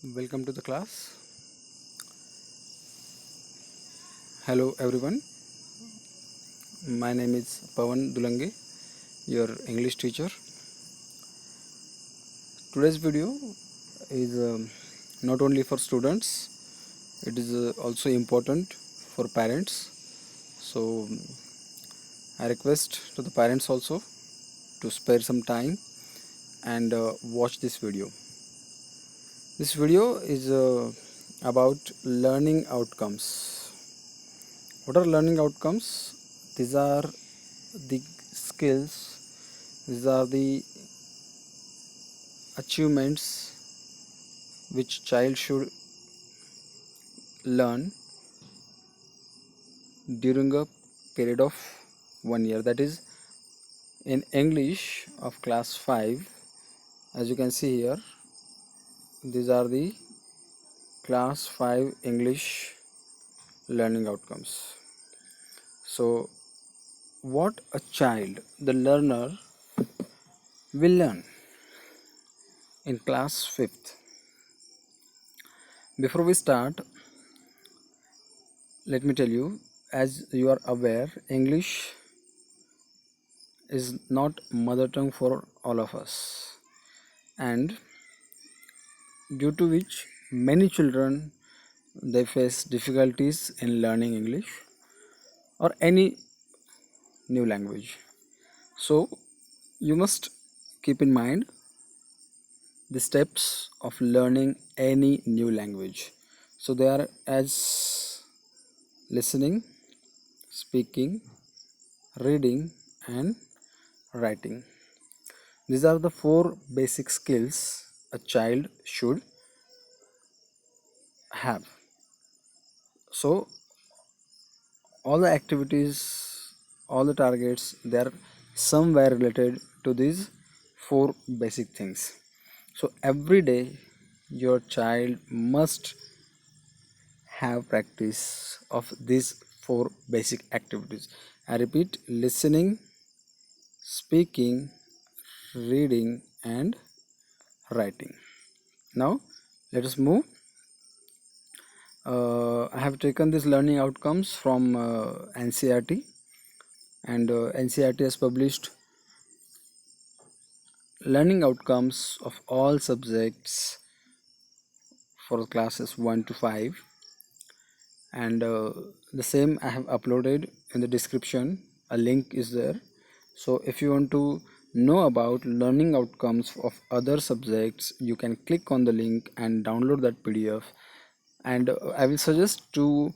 Welcome to the class. Hello everyone. My name is Pawan Dulange, your English teacher. Today's video is not only for students, it is also important for parents. So I request to the parents also to spare some time and watch this video. This video is about learning outcomes. What are learning outcomes? These are the skills, these are the achievements which child should learn during a period of 1 year, that is in English of class 5. As you can see here, these are the class 5 English learning outcomes. So what a child, the learner, will learn in class 5th. Before we start, let me tell you, as you are aware, English is not mother tongue for all of us, and due to which many children they face difficulties in learning English or any new language. So you must keep in mind the steps of learning any new language. So they are as listening, speaking, reading and writing. These are the four basic skills a child should have. So all the activities, all the targets, they are somewhere related to these four basic things. So every day your child must have practice of these four basic activities. I repeat: listening, speaking, reading and writing. Now let us move. I have taken these learning outcomes from NCERT, and NCERT has published learning outcomes of all subjects for classes 1 to 5, and the same I have uploaded in the description. A link is there. So if you want to know about learning outcomes of other subjects, you can click on the link and download that PDF. And I will suggest to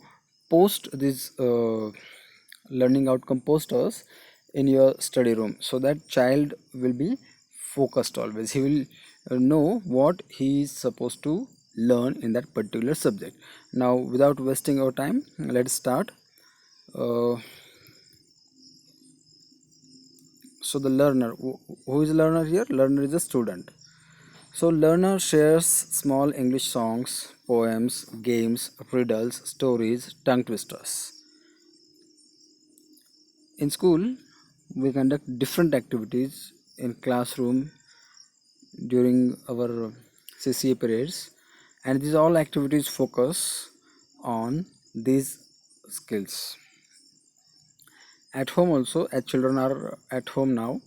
post these learning outcome posters in your study room, so that child will be focused always. He will know what he is supposed to learn in that particular subject. Now without wasting our time, let's start. uh, so the learner, who is learner here? Learner is a student. So learner shares small English songs, poems, games, riddles, stories, tongue twisters. In school, we conduct different activities in classroom during our CCA periods, and these all activities focus on these skills. At home also, as children are at home now,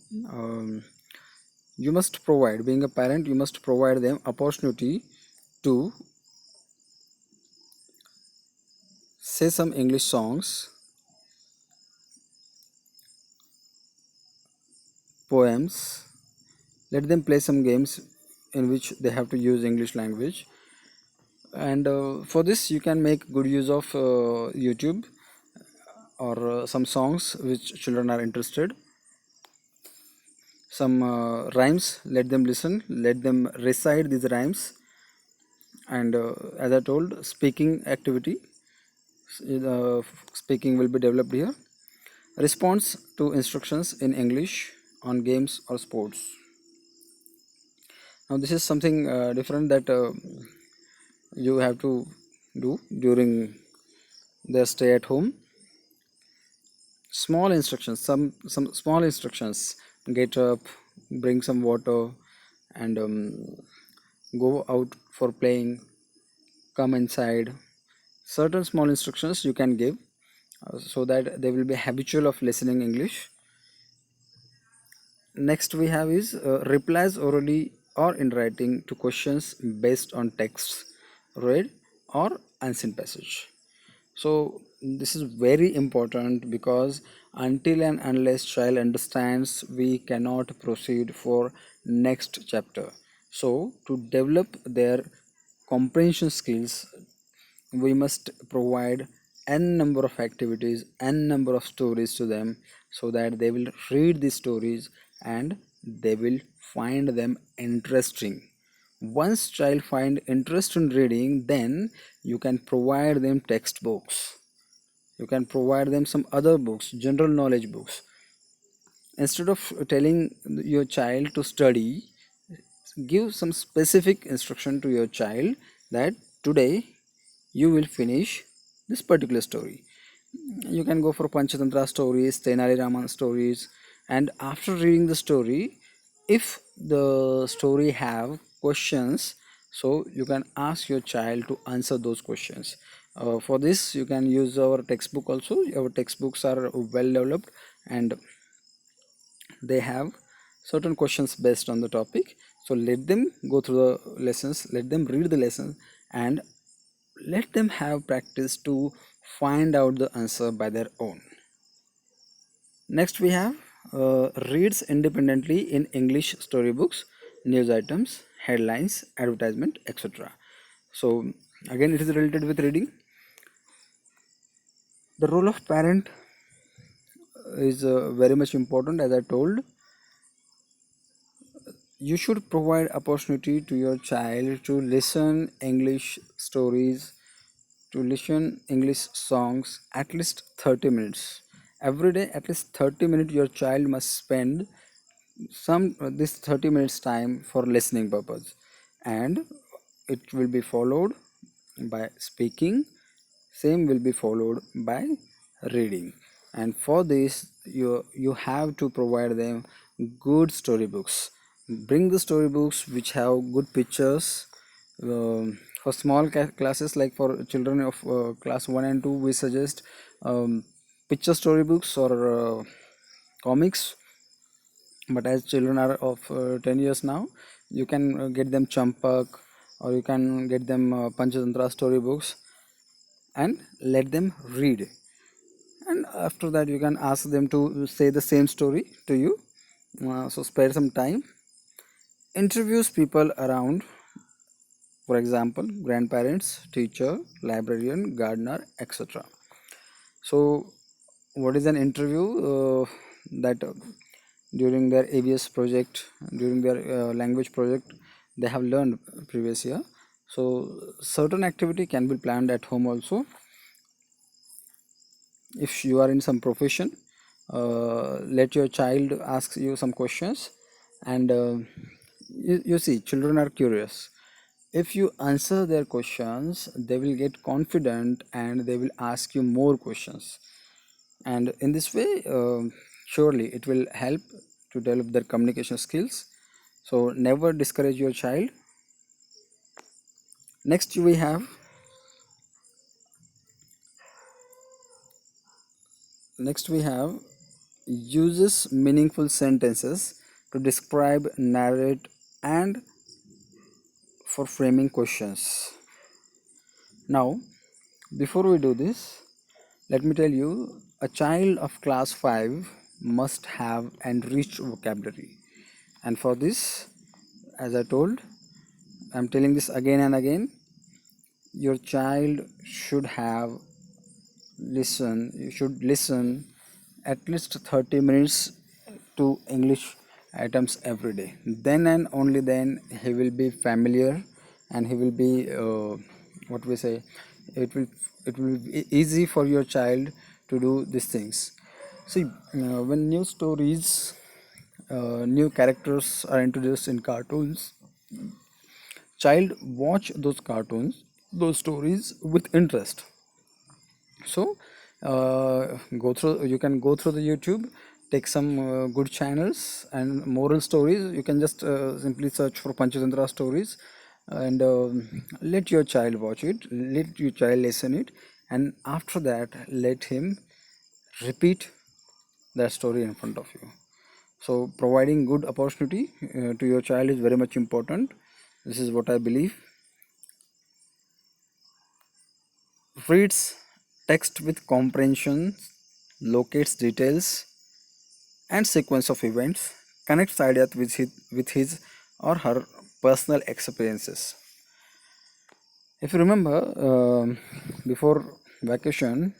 you must provide, being a parent, you must provide them opportunity to say some English songs, poems. Let them play some games in which they have to use English language. And for this you can make good use of YouTube, or some songs which children are interested, some rhymes. Let them listen, let them recite these rhymes. And as I told, speaking activity, uh, speaking will be developed here. Response to instructions in English on games or sports. Now this is something different that you have to do during their stay at home. Small instructions, some small instructions: get up, bring some water, and go out for playing, come inside. Certain small instructions you can give so that they will be habitual of listening English. Next we have is replies orally or in writing to questions based on texts read or unseen passage. So this is very important because until and unless child understands, we cannot proceed for next chapter. So to develop their comprehension skills, we must provide n number of activities, n number of stories to them, so that they will read these stories and they will find them interesting. Once child find interest in reading, then you can provide them textbooks, you can provide them some other books, general knowledge books. Instead of telling your child to study, give some specific instruction to your child that today you will finish this particular story. You can go for Panchatantra stories, Tenali Raman stories, and after reading the story, if the story have questions, so you can ask your child to answer those questions. For this, you can use our textbook also. Our textbooks are well developed and they have certain questions based on the topic. So let them go through the lessons, let them read the lessons, and let them have practice to find out the answer by their own. Next we have reads independently in English storybooks, news items, headlines, advertisement, etc. So again it is related with reading. The role of parent is very much important. As I told, you should provide opportunity to your child to listen English stories, to listen English songs at least 30 minutes every day. At least 30 minutes your child must spend some this 30 minutes time for listening purpose, and it will be followed by speaking, same will be followed by reading. And for this you have to provide them good storybooks. Bring the storybooks which have good pictures. For small classes, like for children of class 1 and 2, we suggest picture storybooks or comics. But as children are of 10 years now, you can get them Champak, or you can get them Panchatantra storybooks and let them read. And after that you can ask them to say the same story to you. So spare some time, interviews people around, for example grandparents, teacher, librarian, gardener, etc. So what is an interview? That during their ABS project, during their language project, they have learned previous year. So certain activity can be planned at home also. If you are in some profession, let your child ask you some questions, and you see children are curious. If you answer their questions, they will get confident and they will ask you more questions, and in this way surely it will help to develop their communication skills. So never discourage your child. Next we have uses meaningful sentences to describe, narrate, and for framing questions. Now, before we do this, let me tell you, a child of class 5 must have enriched vocabulary. And for this, as I told, I'm telling this again and again, your child should have you should listen at least 30 minutes to English items every day. Then and only then he will be familiar, and he will be what we say, it will be easy for your child to do these things. See, when new stories, new characters are introduced in cartoons, child watch those cartoons, those stories with interest. So go through you can go through the YouTube, take some good channels and moral stories. You can just simply search for Panchatantra stories, and let your child watch it, let your child listen it, and after that let him repeat that story in front of you. So providing good opportunity to your child is very much important. This is what I believe. Reads text with comprehension, locates details and sequence of events, connects ideas with his or her personal experiences. If you remember, before vacation,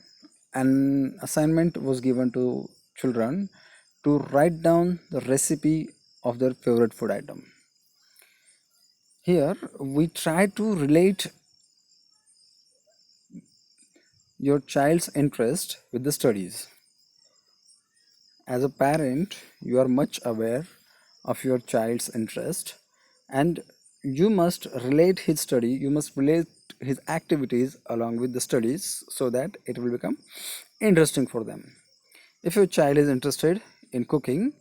an assignment was given to children to write down the recipe of their favorite food item. Here, we try to relate your child's interest with the studies. As a parent, you are much aware of your child's interest, and you must relate his study, you must relate his activities along with the studies so that it will become interesting for them. If your child is interested in cooking,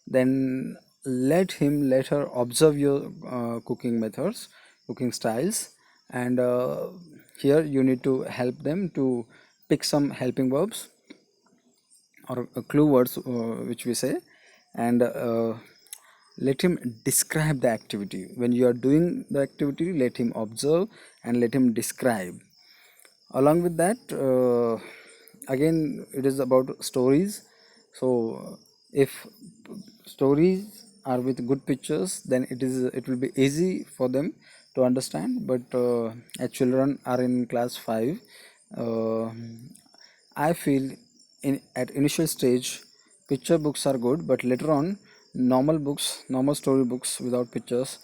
then let her observe your cooking methods, cooking styles, and here you need to help them to pick some helping verbs or clue words which we say, and let him describe the activity. When you are doing the activity, let him observe and let him describe. Along with that, again it is about stories. So if stories are with good pictures, then it will be easy for them to understand. But as children are in class 5, uh, I feel at initial stage picture books are good, but later on normal story books without pictures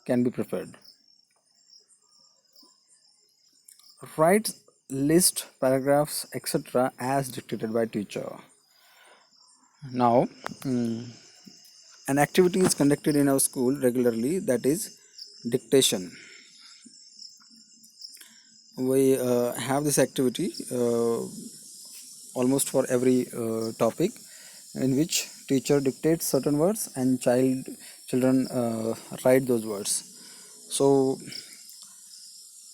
can be preferred. Write list, paragraphs, etc. as dictated by teacher. Now, an activity is conducted in our school regularly, that is dictation. We have this activity almost for every topic, in which teacher dictates certain words and children write those words. So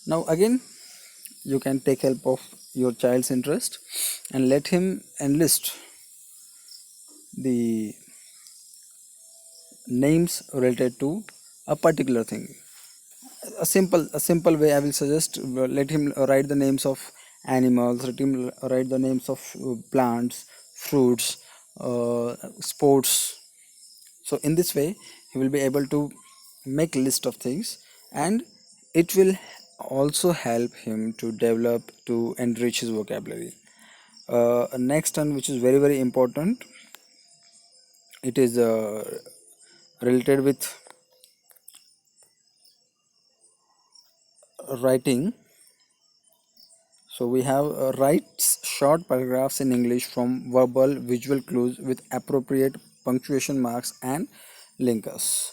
now again you can take help of your child's interest and let him enlist the names related to a particular thing. A simple way I will suggest, let him write the names of animals, let him write the names of plants, fruits, sports. So in this way he will be able to make a list of things, and it will also help him to develop, to enrich his vocabulary. Next one, which is very very important, it is related with writing. So we have writes short paragraphs in English from verbal visual clues with appropriate punctuation marks and linkers.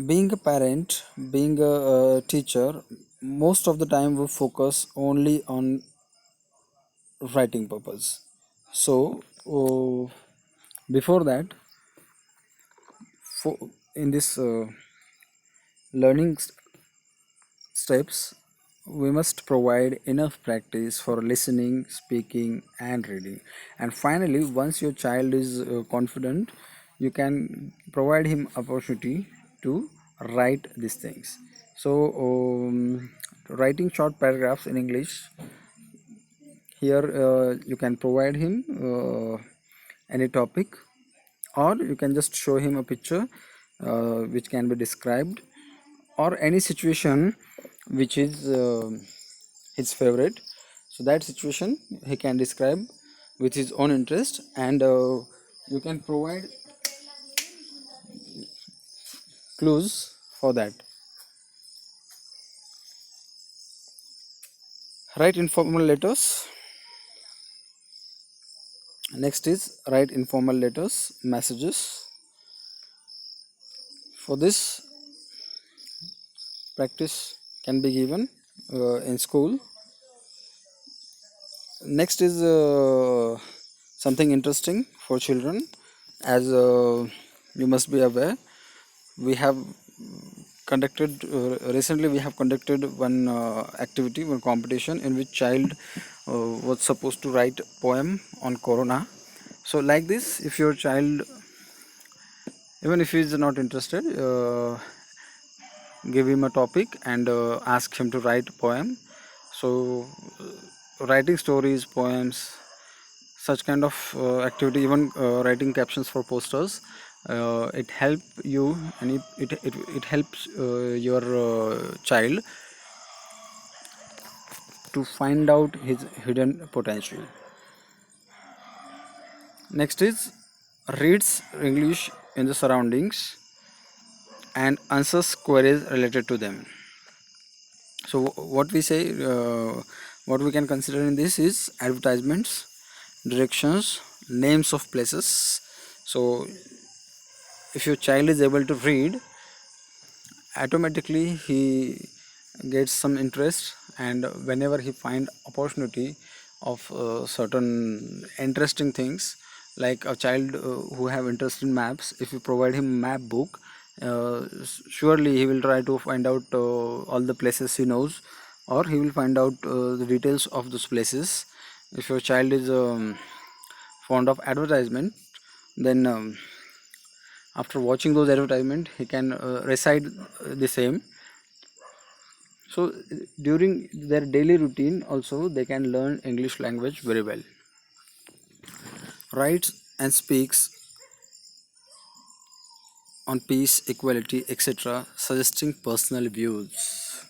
Being a parent, being a teacher, most of the time we focus only on writing purpose. So before that, for, in this learning steps, we must provide enough practice for listening, speaking, and reading. And finally, once your child is confident, you can provide him opportunity to write these things. So, writing short paragraphs in English, here you can provide him any topic, or you can just show him a picture which can be described, or any situation which is his favorite. So that situation he can describe with his own interest, and you can provide clues for that. Write informal letters. Next is write informal letters, messages. For this, practice can be given in school. Next is something interesting for children, as you must be aware. we have conducted recently we have conducted one activity, one competition in which child was supposed to write poem on corona. So like this, if your child, even if he is not interested, give him a topic and ask him to write poem. So writing stories, poems, such kind of activity, even writing captions for posters, it help you, and it helps your child to find out his hidden potential. Next is reads English in the surroundings and answers queries related to them. So what we say, what we can consider in this is advertisements, directions, names of places. So if your child is able to read, automatically he gets some interest, and whenever he find opportunity of certain interesting things, like a child who have interest in maps, if you provide him map book, surely he will try to find out all the places he knows, or he will find out the details of those places. If your child is fond of advertisement, then after watching those advertisement he can recite the same. So during their daily routine also they can learn English language very well. Writes and speaks on peace, equality, etc., suggesting personal views.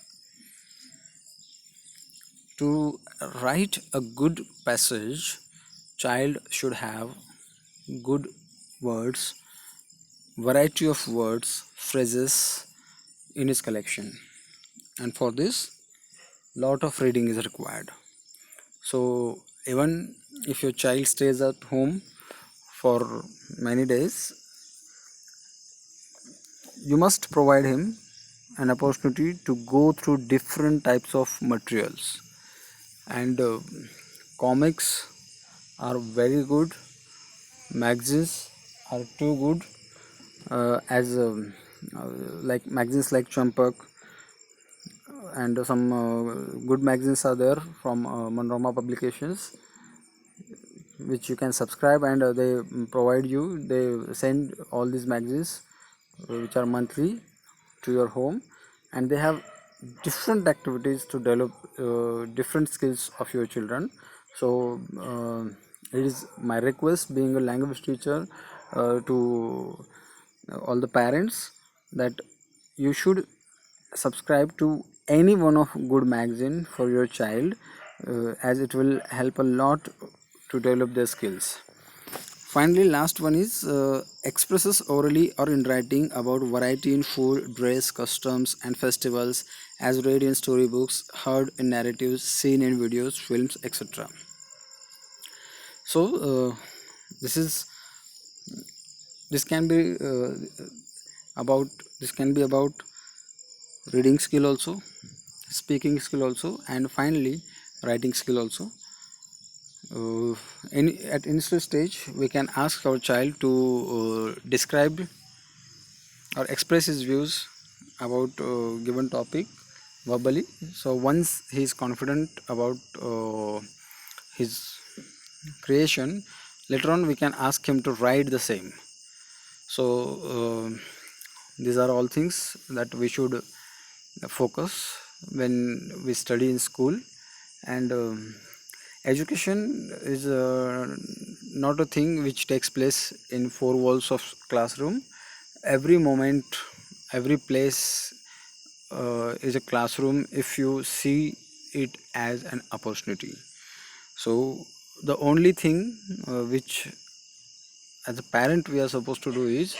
To write a good passage, child should have good words, variety of words, phrases in his collection, and for this lot of reading is required. So even if your child stays at home for many days, you must provide him an opportunity to go through different types of materials, and comics are very good, magazines are too good, as like magazines like Champak, and some good magazines are there from Manorama publications, which you can subscribe, and they provide you, they send all these magazines which are monthly to your home, and they have different activities to develop different skills of your children. So it is my request, being a language teacher, to all the parents, that you should subscribe to any one of good magazine for your child, as it will help a lot to develop their skills. Finally, last one is expresses orally or in writing about variety in food, dress, customs, and festivals, as read in storybooks, heard in narratives, seen in videos, films, etc. So this is this can be about this can be about reading skill also, speaking skill also, and finally writing skill also. At initial stage, we can ask our child to describe or express his views about given topic verbally. So once he is confident about his creation, later on we can ask him to write the same. So these are all things that we should focus when we study in school. And education is not a thing which takes place in four walls of classroom. Every moment, every place is a classroom if you see it as an opportunity. So the only thing which as a parent we are supposed to do is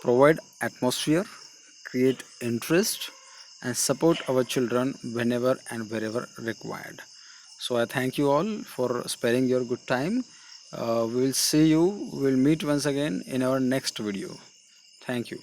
provide atmosphere, create interest, and support our children whenever and wherever required. So I thank you all for sparing your good time. We will see you, we will meet once again in our next video. Thank you.